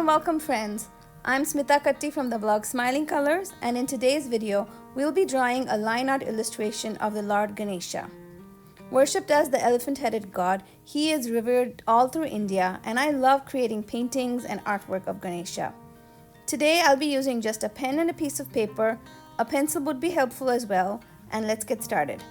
and welcome friends. I'm Smitha from the blog Smiling Colors, and in today's video we'll be drawing a line art illustration of the Lord Ganesha. Worshipped as the elephant-headed god, he is revered all through India, and I love creating paintings and artwork of Ganesha. Today I'll be using just a pen and a piece of paper. A pencil would be helpful as well, and let's get started.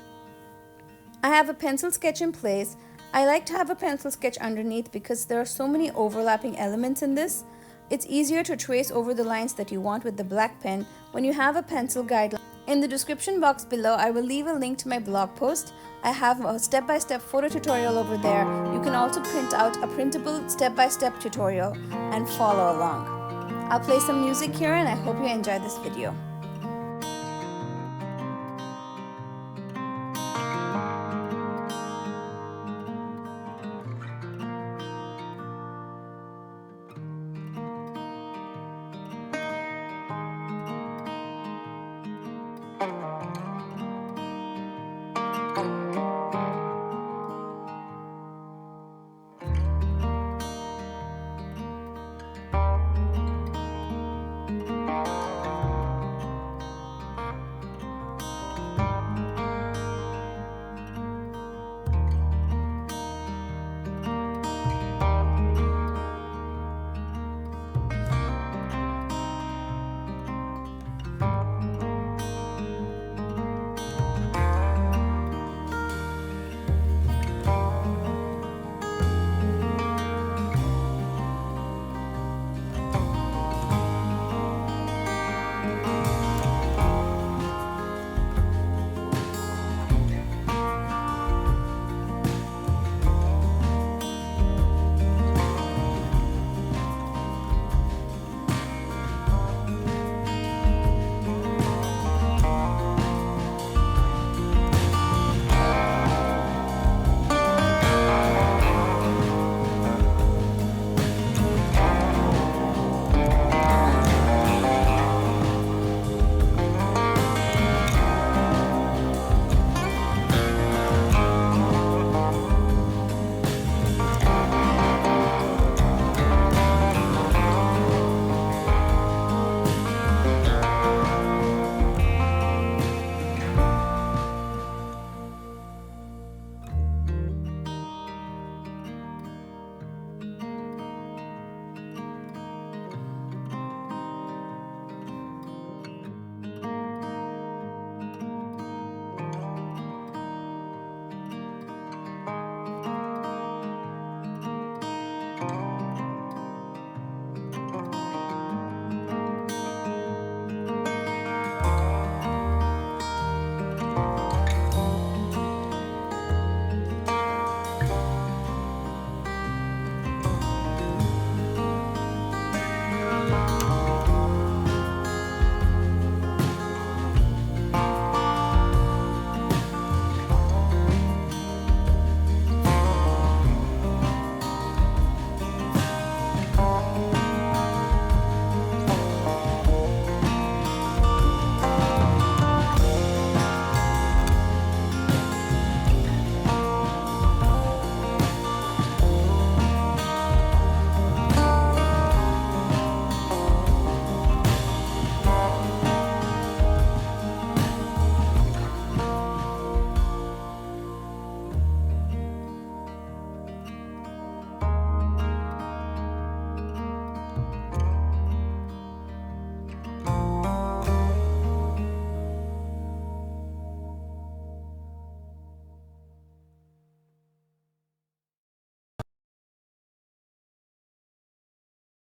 I have a pencil sketch in place. I like to have a pencil sketch underneath because there are so many overlapping elements in this. It's easier to trace over the lines that you want with the black pen when you have a pencil guideline. In the description box below, I will leave a link to my blog post. I have a step-by-step photo tutorial over there. You can also print out a printable step-by-step tutorial and follow along. I'll play some music here and I hope you enjoy this video.